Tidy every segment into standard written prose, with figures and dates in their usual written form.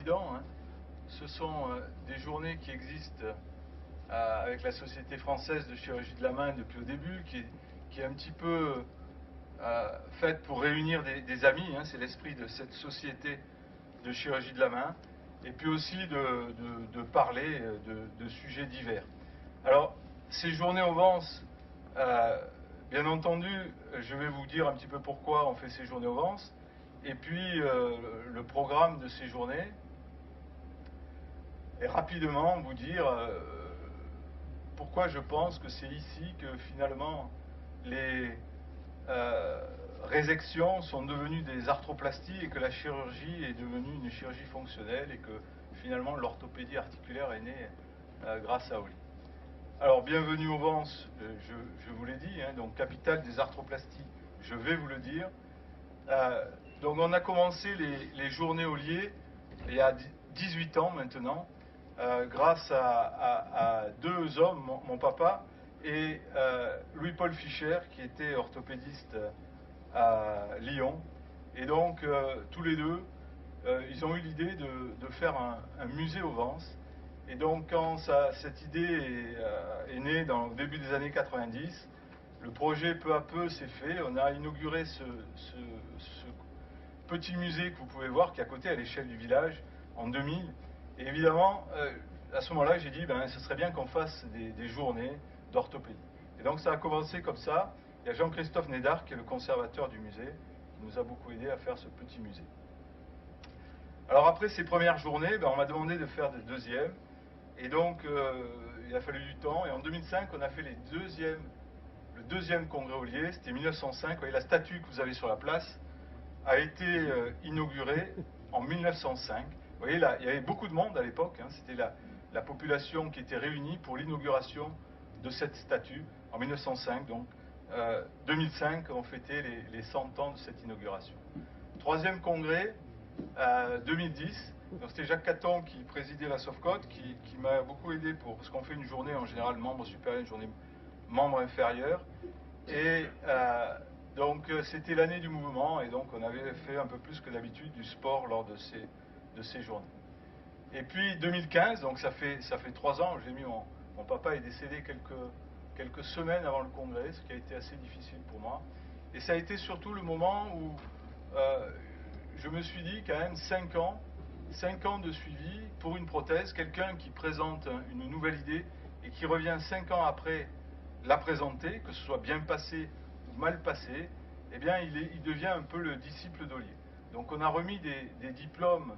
évident, hein. Ce sont des journées qui existent avec la Société française de chirurgie de la main depuis le début, qui est un petit peu faite pour réunir des amis, hein. C'est l'esprit de cette société de chirurgie de la main, et puis aussi de parler de sujets divers. Alors, ces journées au Vence, bien entendu, je vais vous dire un petit peu pourquoi on fait ces journées au Vence, et puis le programme de ces journées, et rapidement vous dire pourquoi je pense que c'est ici que finalement les résections sont devenues des arthroplasties et que la chirurgie est devenue une chirurgie fonctionnelle et que finalement l'orthopédie articulaire est née grâce à Oli. Alors bienvenue au Vence, je vous l'ai dit, hein, donc capitale des arthroplasties, je vais vous le dire. Donc on a commencé les journées Olier il y a 18 ans maintenant, grâce à deux hommes, mon papa et Louis-Paul Fischer, qui était orthopédiste à Lyon. Et donc tous les deux, ils ont eu l'idée de faire un musée au Vence. Et donc quand cette idée est née au début des années 90, le projet peu à peu s'est fait. On a inauguré ce petit musée que vous pouvez voir qui est à côté à l'échelle du village en 2000. Et évidemment, à ce moment-là, j'ai dit, ce serait bien qu'on fasse des journées d'orthopédie. Et donc ça a commencé comme ça. Il y a Jean-Christophe Nédard, qui est le conservateur du musée, qui nous a beaucoup aidé à faire ce petit musée. Alors après ces premières journées, on m'a demandé de faire des deuxièmes. Et donc il a fallu du temps. Et en 2005, on a fait le deuxième congrès Olier. C'était 1905. Vous voyez la statue que vous avez sur la place a été inaugurée en 1905. Vous voyez là, il y avait beaucoup de monde à l'époque. Hein. C'était la population qui était réunie pour l'inauguration de cette statue en 1905. Donc 2005, on fêtait les 100 ans de cette inauguration. Troisième congrès, 2010. C'était Jacques Caton qui présidait la Sofcote, qui m'a beaucoup aidé parce qu'on fait une journée en général membre supérieur, une journée membre inférieur. Et donc c'était l'année du mouvement, et donc on avait fait un peu plus que d'habitude du sport lors de ces journées. Et puis 2015, donc ça fait 3 ans, mon papa est décédé quelques semaines avant le congrès, ce qui a été assez difficile pour moi. Et ça a été surtout le moment où je me suis dit quand même 5 ans de suivi pour une prothèse, quelqu'un qui présente une nouvelle idée et qui revient 5 ans après la présenter, que ce soit bien passé ou mal passé, eh bien il devient un peu le disciple d'Olier. Donc on a remis des diplômes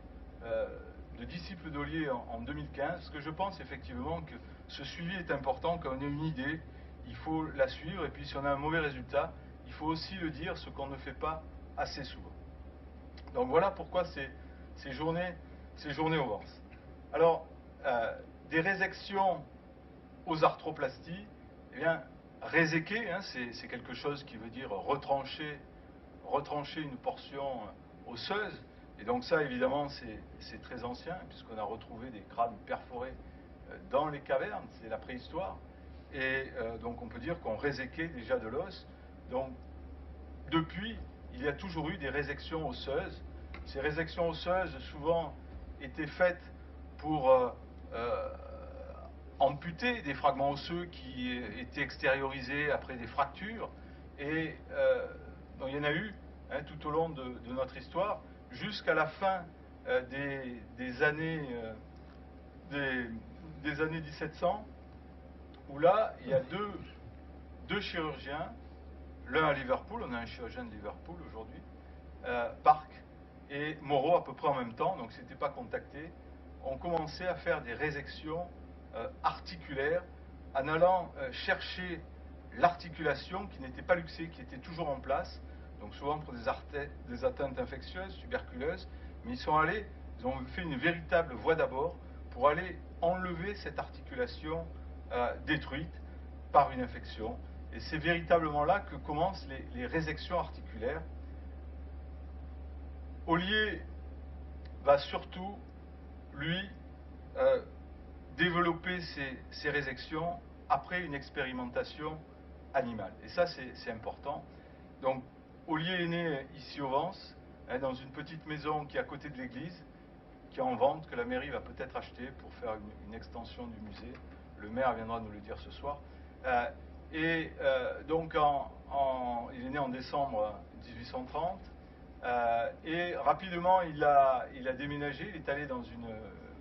de disciple d'Olier en 2015, parce que je pense effectivement que ce suivi est important. Quand on a une idée, il faut la suivre, et puis si on a un mauvais résultat, il faut aussi le dire, ce qu'on ne fait pas assez souvent. Donc voilà pourquoi ces journées au Vence. Alors, des résections aux arthroplasties, eh bien, réséquer, hein, c'est quelque chose qui veut dire retrancher une portion osseuse. Et donc ça, évidemment, c'est très ancien, puisqu'on a retrouvé des crânes perforés dans les cavernes, c'est la préhistoire. Et donc on peut dire qu'on réséquait déjà de l'os. Donc depuis, il y a toujours eu des résections osseuses. Ces résections osseuses, souvent, étaient faites pour amputer des fragments osseux qui étaient extériorisés après des fractures. Et donc, il y en a eu tout au long de notre histoire, jusqu'à la fin des années 1700, où là, il y a deux chirurgiens, l'un à Liverpool, on a un chirurgien de Liverpool aujourd'hui, Park et Moreau à peu près en même temps, donc c'était pas contacté, ont commencé à faire des résections articulaires en allant chercher l'articulation qui n'était pas luxée, qui était toujours en place, donc souvent pour des atteintes infectieuses, tuberculeuses, mais ils ont fait une véritable voie d'abord pour aller enlever cette articulation détruite par une infection. Et c'est véritablement là que commencent les résections articulaires. Ollier va surtout, lui, développer ces résections après une expérimentation animale. Et ça, c'est important. Donc, Ollier est né ici au Vence, dans une petite maison qui est à côté de l'église, qui est en vente, que la mairie va peut-être acheter pour faire une extension du musée. Le maire viendra nous le dire ce soir. Donc il est né en décembre 1830 et rapidement il a déménagé, il est allé dans une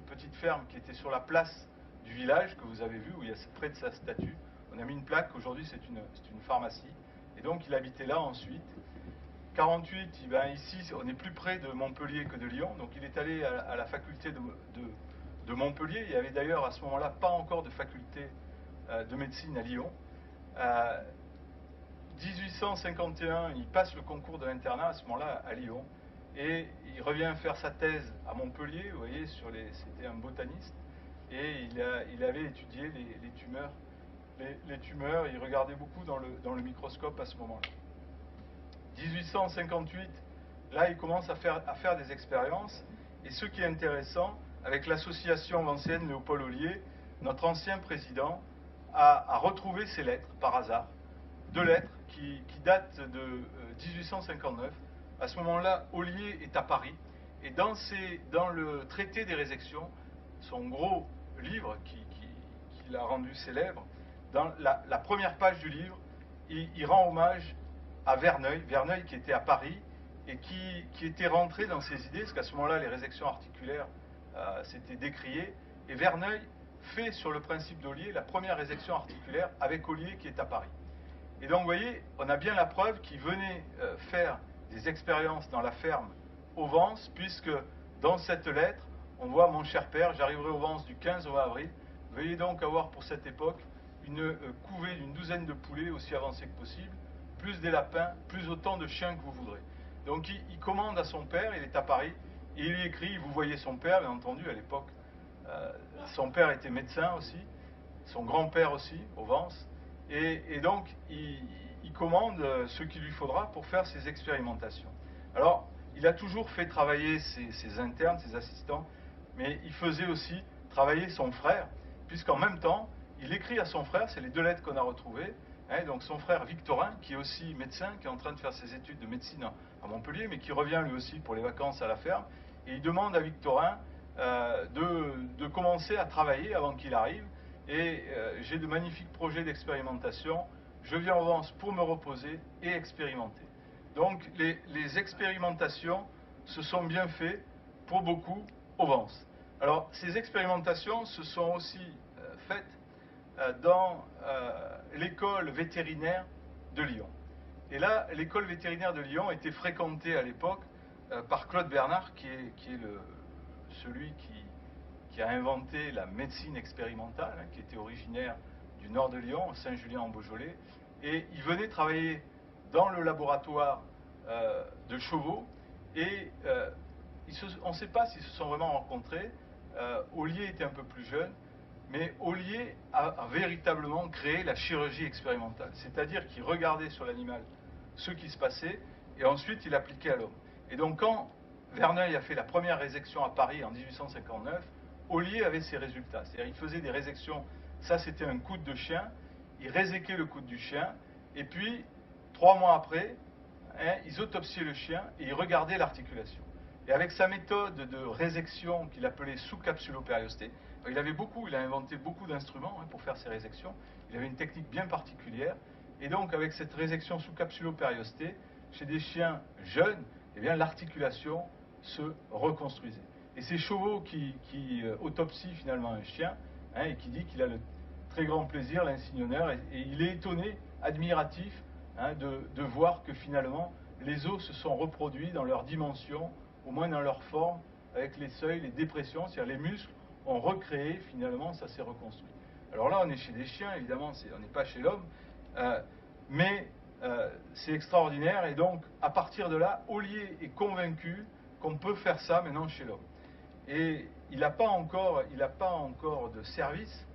petite ferme qui était sur la place du village que vous avez vu, où il y a près de sa statue. On a mis une plaque, aujourd'hui c'est une pharmacie, et donc il habitait là ensuite. 48, ici on est plus près de Montpellier que de Lyon, donc il est allé à la faculté de Montpellier. Il y avait d'ailleurs à ce moment-là pas encore de faculté de médecine à Lyon. 1851, il passe le concours de l'internat à ce moment-là à Lyon, et il revient faire sa thèse à Montpellier. Vous voyez, c'était un botaniste, et il avait étudié les tumeurs. Les tumeurs, il regardait beaucoup dans le microscope à ce moment-là. 1858, là, il commence à faire des expériences, et ce qui est intéressant, avec l'association Vincennes Léopold Ollier, notre ancien président a retrouvé ces lettres par hasard, 2 lettres qui datent de 1859. À ce moment-là, Ollier est à Paris, et dans le traité des résections, son gros livre qui l'a rendu célèbre, dans la première page du livre, il rend hommage à Verneuil qui était à Paris et qui était rentré dans ses idées, parce qu'à ce moment-là, les résections articulaires s'étaient décriées, et Verneuil fait sur le principe d'Ollier la première résection articulaire avec Ollier qui est à Paris. Et donc, vous voyez, on a bien la preuve qu'il venait faire des expériences dans la ferme au Vence, puisque dans cette lettre, on voit « Mon cher père, j'arriverai au Vence du 15 au avril. Veuillez donc avoir pour cette époque une couvée d'une douzaine de poulets aussi avancés que possible, plus des lapins, plus autant de chiens que vous voudrez. » Donc il commande à son père, il est à Paris, et il lui écrit, vous voyez son père, bien entendu, à l'époque, son père était médecin aussi, son grand-père aussi, au Vence, et donc il commande ce qu'il lui faudra pour faire ses expérimentations. Alors, il a toujours fait travailler ses internes, ses assistants, mais il faisait aussi travailler son frère, puisqu'en même temps, il écrit à son frère, c'est les 2 lettres qu'on a retrouvées, donc son frère Victorin, qui est aussi médecin, qui est en train de faire ses études de médecine à Montpellier, mais qui revient lui aussi pour les vacances à la ferme, et il demande à Victorin de commencer à travailler avant qu'il arrive, et j'ai de magnifiques projets d'expérimentation, je viens au Vence pour me reposer et expérimenter. Donc les expérimentations se sont bien faites pour beaucoup au Vence. Alors ces expérimentations se sont aussi faites dans l'école vétérinaire de Lyon. Et là, l'école vétérinaire de Lyon était fréquentée à l'époque par Claude Bernard, qui est celui qui a inventé la médecine expérimentale, qui était originaire du nord de Lyon, Saint-Julien-en-Beaujolais, et il venait travailler dans le laboratoire de chevaux, et on ne sait pas s'ils se sont vraiment rencontrés. Ollier était un peu plus jeune, mais Ollier a véritablement créé la chirurgie expérimentale, c'est-à-dire qu'il regardait sur l'animal ce qui se passait, et ensuite il appliquait à l'homme. Et donc quand Verneuil a fait la première résection à Paris en 1859, Ollier avait ses résultats, c'est-à-dire il faisait des résections, ça c'était un coude de chien, il réséquait le coude du chien, et puis 3 mois après, ils autopsiaient le chien et ils regardaient l'articulation. Et avec sa méthode de résection qu'il appelait sous-capsulopériostée, il a inventé beaucoup d'instruments pour faire ces résections, il avait une technique bien particulière, et donc avec cette résection sous-capsulopériostée, chez des chiens jeunes, eh bien l'articulation se reconstruisait. Et ces chevaux qui autopsient finalement un chien, et qui dit qu'il a le très grand plaisir, l'insigne honneur, et il est étonné, admiratif, de voir que finalement les os se sont reproduits dans leur dimension, au moins dans leur forme, avec les seuils, les dépressions, c'est-à-dire les muscles ont recréé, finalement ça s'est reconstruit. Alors là on est chez des chiens, évidemment on n'est pas chez l'homme, mais c'est extraordinaire, et donc à partir de là, Ollier est convaincu qu'on peut faire ça maintenant chez l'homme. Et il n'a pas encore de service,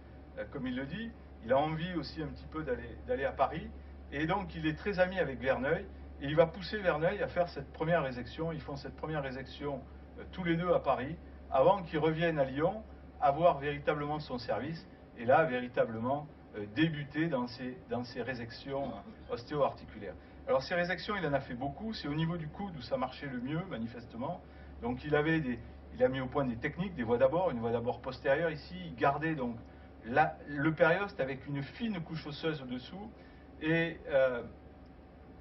comme il le dit, il a envie aussi un petit peu d'aller à Paris, et donc il est très ami avec Verneuil, et il va pousser Verneuil à faire cette première résection. Ils font cette première résection tous les 2 à Paris, avant qu'il revienne à Lyon, avoir véritablement son service, et là, véritablement débuter dans ces résections ostéo-articulaires. Alors ces résections, il en a fait beaucoup, c'est au niveau du coude où ça marchait le mieux, manifestement. Donc il avait il a mis au point des techniques, des voies d'abord, une voie d'abord postérieure ici. Il gardait donc le périoste avec une fine couche osseuse au-dessous. Et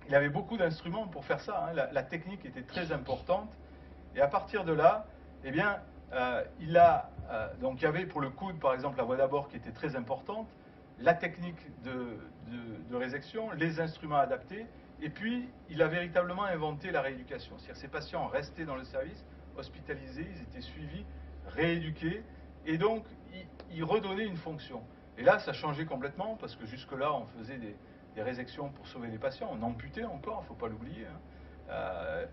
il avait beaucoup d'instruments pour faire ça. Hein. La technique était très importante. Et à partir de là, eh bien, donc il y avait pour le coude, par exemple, la voie d'abord qui était très importante, la technique de résection, les instruments adaptés, et puis il a véritablement inventé la rééducation. C'est-à-dire que ces patients restaient dans le service, hospitalisés, ils étaient suivis, rééduqués, et donc il redonnait une fonction. Et là, ça changeait complètement, parce que jusque-là, on faisait des résections pour sauver les patients, on amputait encore, il ne faut pas l'oublier. Hein.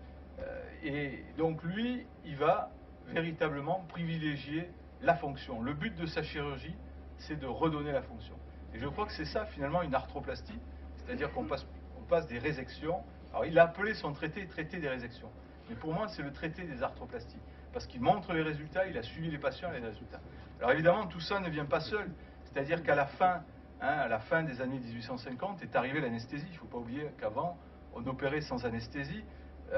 Et donc lui, il va véritablement privilégier la fonction. Le but de sa chirurgie, c'est de redonner la fonction. Et je crois que c'est ça finalement une arthroplastie, c'est-à-dire qu'on passe des résections. Alors il a appelé son traité des résections, mais pour moi c'est le traité des arthroplasties, parce qu'il montre les résultats, il a suivi les patients et les résultats. Alors évidemment tout ça ne vient pas seul, c'est-à-dire qu'à la fin des années 1850 est arrivée l'anesthésie. Il ne faut pas oublier qu'avant on opérait sans anesthésie.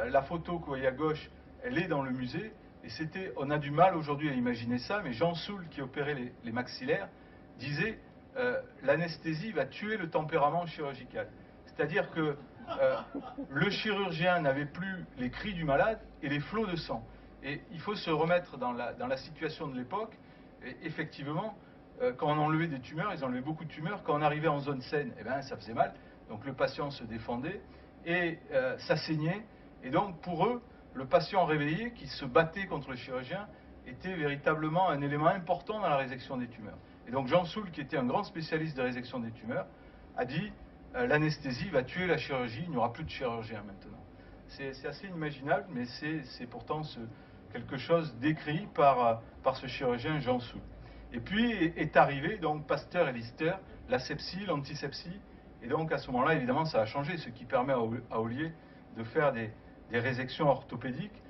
La photo que vous voyez à gauche, elle est dans le musée, et on a du mal aujourd'hui à imaginer ça, mais Jean Soule, qui opérait les maxillaires, disait l'anesthésie va tuer le tempérament chirurgical. C'est-à-dire que le chirurgien n'avait plus les cris du malade et les flots de sang. Et il faut se remettre dans la situation de l'époque. Et effectivement, quand on enlevait des tumeurs, ils enlevaient beaucoup de tumeurs. Quand on arrivait en zone saine, eh ben, ça faisait mal. Donc le patient se défendait et ça saignait. Et donc pour eux, le patient réveillé qui se battait contre le chirurgien était véritablement un élément important dans la résection des tumeurs. Et donc Jean Soule, qui était un grand spécialiste de résection des tumeurs, a dit l'anesthésie va tuer la chirurgie, il n'y aura plus de chirurgien maintenant. C'est assez inimaginable, mais c'est pourtant quelque chose décrit par ce chirurgien Jean Soule. Et puis est arrivé donc Pasteur et Lister, l'asepsie, l'antisepsie, et donc à ce moment-là, évidemment, ça a changé, ce qui permet à Ollier de faire des résections orthopédiques.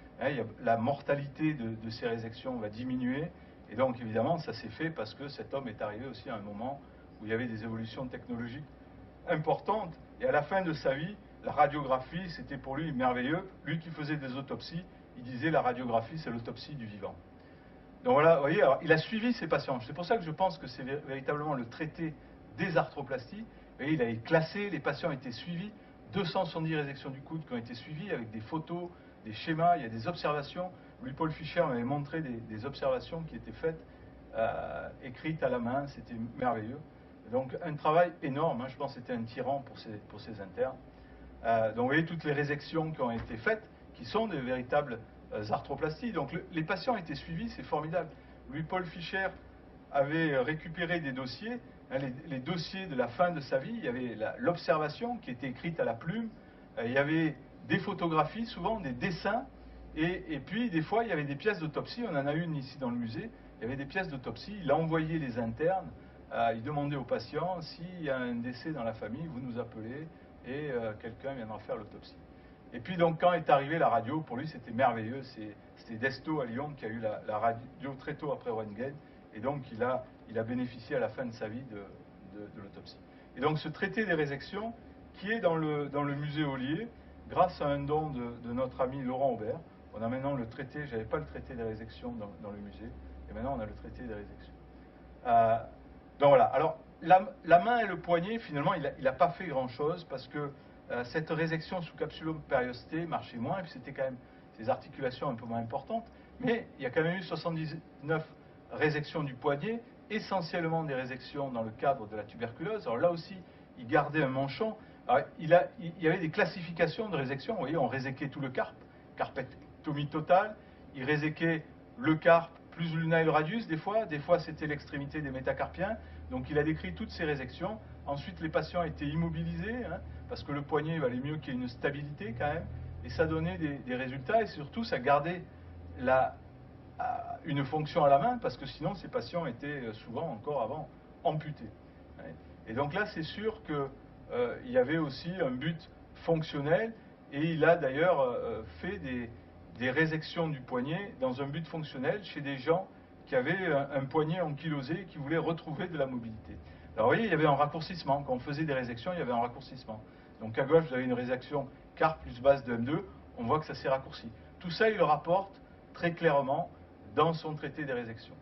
La mortalité de ces résections va diminuer, et donc évidemment, ça s'est fait parce que cet homme est arrivé aussi à un moment où il y avait des évolutions technologiques importantes, et à la fin de sa vie, la radiographie, c'était pour lui merveilleux. Lui qui faisait des autopsies, il disait la radiographie, c'est l'autopsie du vivant. Donc voilà, vous voyez, alors, il a suivi ses patients. C'est pour ça que je pense que c'est véritablement le traité des arthroplasties. Vous voyez, il a classé, les patients étaient suivis, 270 résections du coude qui ont été suivies avec des photos, des schémas, il y a des observations. Louis-Paul Fischer m'avait montré des observations qui étaient faites, écrites à la main, c'était merveilleux. Donc un travail énorme, hein, je pense que c'était un tyran pour ces internes. Donc vous voyez toutes les résections qui ont été faites, qui sont de véritables arthroplasties. Donc les patients étaient suivis, c'est formidable. Louis-Paul Fischer avait récupéré des dossiers, hein, les dossiers de la fin de sa vie. Il y avait l'observation qui était écrite à la plume, il y avait des photographies, souvent des dessins, et puis des fois il y avait des pièces d'autopsie. On en a une ici dans le musée, il y avait des pièces d'autopsie, il a envoyé les internes, il demandait aux patients s'il y a un décès dans la famille, vous nous appelez et quelqu'un viendra faire l'autopsie. Et puis donc quand est arrivée la radio, pour lui c'était merveilleux, c'était Desto à Lyon qui a eu la radio très tôt après Röntgen, et donc il a bénéficié à la fin de sa vie de l'autopsie. Et donc ce traité des résections qui est dans le musée Ollier, grâce à un don de notre ami Laurent Aubert, on a maintenant le traité, j'avais pas le traité des résections dans le musée, et maintenant on a le traité des résections. Donc voilà, alors la main et le poignet, finalement, il n'a pas fait grand-chose parce que cette résection sous capsulum périosté marchait moins, et puis c'était quand même des articulations un peu moins importantes, mais il y a quand même eu 79 résections du poignet, essentiellement des résections dans le cadre de la tuberculose. Alors là aussi, il gardait un manchon. Alors, il y avait des classifications de résections. Vous voyez, on réséquait tout le carpe, carpectomie totale. Il réséquait le carpe plus l'ulna et le radius, des fois c'était l'extrémité des métacarpiens. Donc il a décrit toutes ces résections. Ensuite, les patients étaient immobilisés, hein, parce que le poignet valait mieux qu'il y ait une stabilité quand même, et ça donnait des résultats, et surtout ça gardait une fonction à la main, parce que sinon ces patients étaient souvent encore avant amputés. Et donc là, c'est sûr qu'il y avait aussi un but fonctionnel, et il a d'ailleurs fait des résections du poignet dans un but fonctionnel chez des gens qui avaient un poignet ankylosé, qui voulaient retrouver de la mobilité. Alors vous voyez, il y avait un raccourcissement. Quand on faisait des résections, il y avait un raccourcissement. Donc à gauche, vous avez une résection carpe plus base de M2, on voit que ça s'est raccourci. Tout ça, il le rapporte très clairement dans son traité des résections.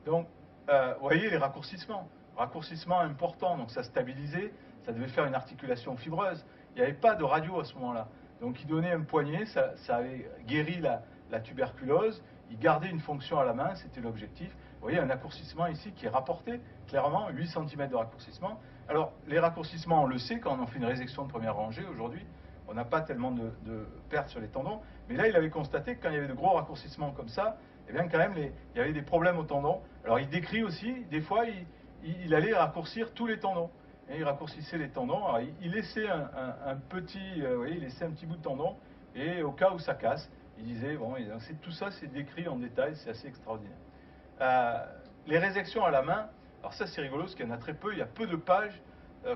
Donc, vous voyez les raccourcissements. Raccourcissement important, donc ça stabilisait, ça devait faire une articulation fibreuse. Il n'y avait pas de radio à ce moment-là. Donc il donnait un poignet, ça avait guéri la tuberculose, il gardait une fonction à la main, c'était l'objectif. Vous voyez un raccourcissement ici qui est rapporté, clairement, 8 cm de raccourcissement. Alors les raccourcissements, on le sait, quand on fait une résection de première rangée aujourd'hui, on n'a pas tellement de pertes sur les tendons, mais là il avait constaté que quand il y avait de gros raccourcissements comme ça, eh bien quand même il y avait des problèmes aux tendons. Alors il décrit aussi, des fois il allait raccourcir tous les tendons. Et il raccourcissait les tendons, alors il laissait un petit, il laissait un petit bout de tendon, et au cas où ça casse, il disait, bon, tout ça c'est décrit en détail, c'est assez extraordinaire. Les résections à la main, alors ça c'est rigolo parce qu'il y en a très peu, il y a peu de pages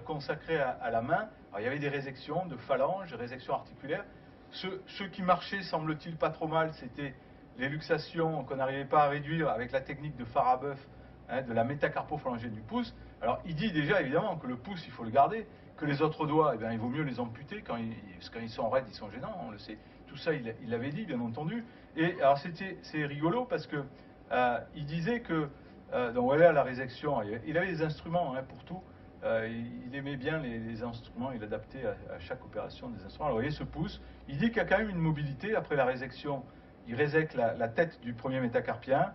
consacrées à la main. Alors il y avait des résections de phalanges, des résections articulaires. Ceux qui marchaient, semble-t-il, pas trop mal, c'était les luxations qu'on n'arrivait pas à réduire avec la technique de Farabeuf, de la métacarpophalangée du pouce. Alors il dit déjà évidemment que le pouce il faut le garder, que les autres doigts, eh bien, il vaut mieux les amputer parce que quand ils sont raides, ils sont gênants, on le sait. Tout ça il l'avait dit bien entendu. Et alors c'est rigolo parce que il disait que donc voilà la résection, il avait des instruments pour tout. Il aimait bien les instruments, il adaptait à chaque opération des instruments. Alors vous voyez ce pouce, il dit qu'il y a quand même une mobilité après la résection. Il résèque la tête du premier métacarpien,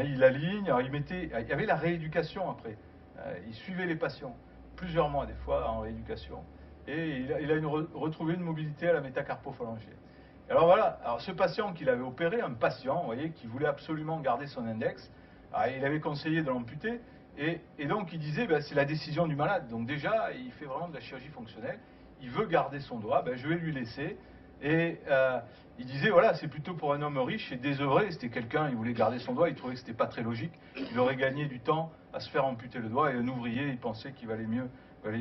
il aligne, alors il y avait la rééducation après. Il suivait les patients, plusieurs mois des fois en rééducation, et il a retrouvé une mobilité à la métacarpophalangée. Alors voilà, alors ce patient qu'il avait opéré, un patient, vous voyez, qui voulait absolument garder son index, il avait conseillé de l'amputer, et donc il disait, ben, c'est la décision du malade. Donc déjà, il fait vraiment de la chirurgie fonctionnelle, il veut garder son doigt, ben, je vais lui laisser. Et il disait, voilà, c'est plutôt pour un homme riche et désœuvré. C'était quelqu'un, il voulait garder son doigt, il trouvait que c'était pas très logique. Il aurait gagné du temps à se faire amputer le doigt. Et un ouvrier, il pensait qu'il valait mieux,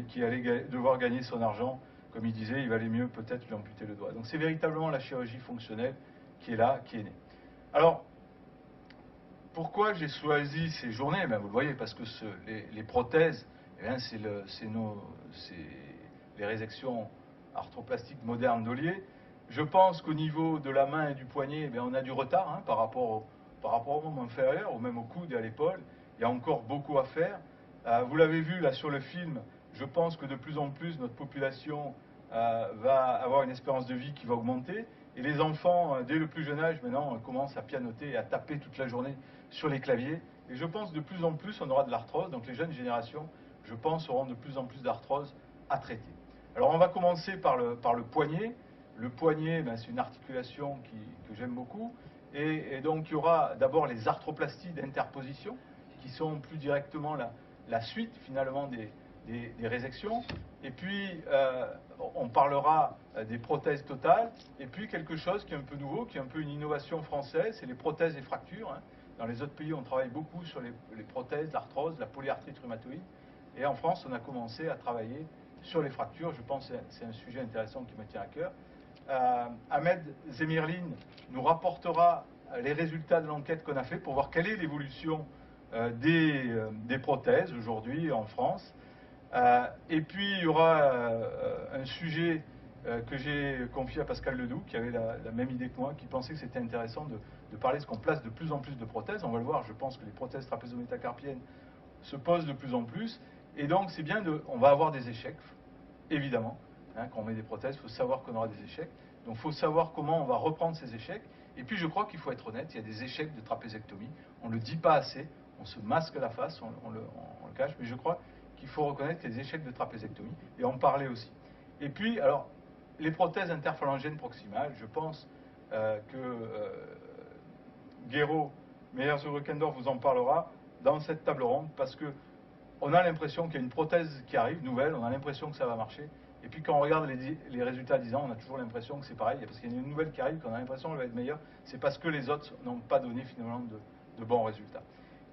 qu'il allait devoir gagner son argent. Comme il disait, il valait mieux peut-être lui amputer le doigt. Donc c'est véritablement la chirurgie fonctionnelle qui est là, qui est née. Alors, pourquoi j'ai choisi ces journées? Ben, vous le voyez, parce que les prothèses, eh bien, c'est les résections arthroplastiques modernes d'Ollier. Je pense qu'au niveau de la main et du poignet, eh bien, on a du retard par rapport au membre inférieur, ou même au coude et à l'épaule. Il y a encore beaucoup à faire. Vous l'avez vu là sur le film, je pense que de plus en plus notre population va avoir une espérance de vie qui va augmenter. Et les enfants, dès le plus jeune âge, maintenant, commencent à pianoter et à taper toute la journée sur les claviers. Et je pense que de plus en plus, on aura de l'arthrose. Donc les jeunes générations, je pense, auront de plus en plus d'arthrose à traiter. Alors on va commencer par le poignet. Le poignet, ben, c'est une articulation que j'aime beaucoup. Et donc il y aura d'abord les arthroplasties d'interposition, qui sont plus directement la suite finalement des résections. Et puis on parlera des prothèses totales. Et puis quelque chose qui est un peu nouveau, qui est un peu une innovation française, c'est les prothèses et fractures. Dans les autres pays, on travaille beaucoup sur les prothèses, l'arthrose, la polyarthrite rhumatoïde. Et en France, on a commencé à travailler sur les fractures. Je pense que c'est un sujet intéressant qui me tient à cœur. Ahmed Zemirlin nous rapportera les résultats de l'enquête qu'on a fait pour voir quelle est l'évolution des prothèses aujourd'hui en France. Et puis il y aura un sujet que j'ai confié à Pascal Ledoux, qui avait la même idée que moi, qui pensait que c'était intéressant de parler de ce qu'on place de plus en plus de prothèses. On va le voir, je pense que les prothèses trapézométacarpiennes se posent de plus en plus. Et donc c'est bien on va avoir des échecs, évidemment. Quand on met des prothèses, il faut savoir qu'on aura des échecs. Donc il faut savoir comment on va reprendre ces échecs. Et puis je crois qu'il faut être honnête, il y a des échecs de trapézectomie. On ne le dit pas assez, on se masque la face, on le cache, mais je crois qu'il faut reconnaître qu'il y a des échecs de trapézectomie, et en parler aussi. Et puis, alors, les prothèses interphalangènes proximales, je pense que Guéraud, Meyers-Ruckendorf vous en parlera dans cette table ronde, parce que on a l'impression qu'il y a une prothèse qui arrive, nouvelle, on a l'impression que ça va marcher. Et puis quand on regarde les résultats à 10 ans, on a toujours l'impression que c'est pareil, parce qu'il y a une nouvelle qui arrive, qu'on a l'impression qu'elle va être meilleure, c'est parce que les autres n'ont pas donné finalement de bons résultats.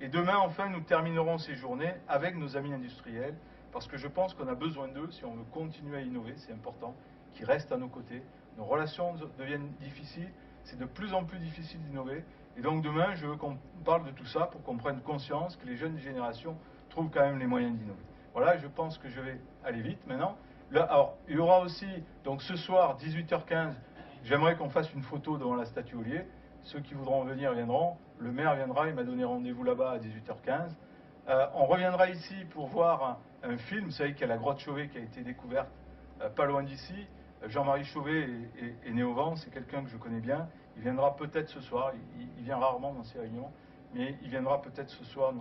Et demain, enfin, nous terminerons ces journées avec nos amis industriels, parce que je pense qu'on a besoin d'eux si on veut continuer à innover, c'est important, qu'ils restent à nos côtés. Nos relations deviennent difficiles, c'est de plus en plus difficile d'innover. Et donc demain, je veux qu'on parle de tout ça pour qu'on prenne conscience que les jeunes générations trouvent quand même les moyens d'innover. Voilà, je pense que je vais aller vite maintenant. Là, alors, il y aura aussi, donc ce soir, 18h15, j'aimerais qu'on fasse une photo devant la statue Ollier. ceux qui voudront venir viendront. Le maire viendra, il m'a donné rendez-vous là-bas à 18h15. On reviendra ici pour voir un film. Vous savez qu'il y a la grotte Chauvet qui a été découverte pas loin d'ici. Jean-Marie Chauvet est né au Vent, c'est quelqu'un que je connais bien. Il viendra peut-être ce soir, il vient rarement dans ces réunions, mais il viendra peut-être ce soir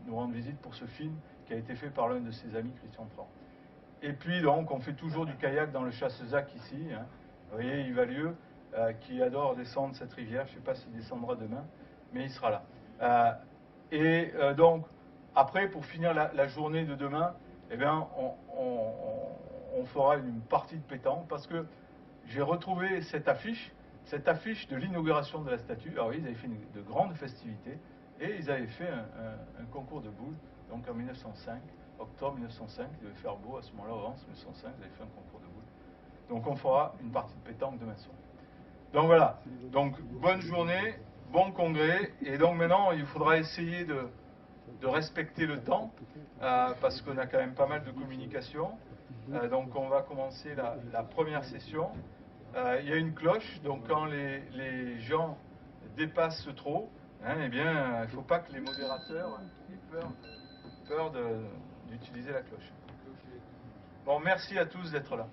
nous rendre visite pour ce film qui a été fait par l'un de ses amis, Christian Tran. Et puis donc on fait toujours du kayak dans le Chassezac ici. Hein. Vous voyez Yvalieux qui adore descendre cette rivière, je ne sais pas s'il descendra demain, mais il sera là. Donc après pour finir la journée de demain, eh bien, on fera une partie de pétanque parce que j'ai retrouvé cette affiche de l'inauguration de la statue. Alors oui, ils avaient fait de grandes festivités et ils avaient fait un concours de boules, donc en 1905, octobre 1905, il devait faire beau à ce moment-là, en 1905, ils avaient fait un concours de boules. Donc on fera une partie de pétanque demain soir. Donc voilà, donc bonne journée, bon congrès, et donc maintenant il faudra essayer de respecter le temps, parce qu'on a quand même pas mal de communication. Donc on va commencer la première session. Il y a une cloche, donc quand les gens dépassent trop, hein, eh bien, il ne faut pas que les modérateurs aient peur d'utiliser la cloche. Bon, merci à tous d'être là.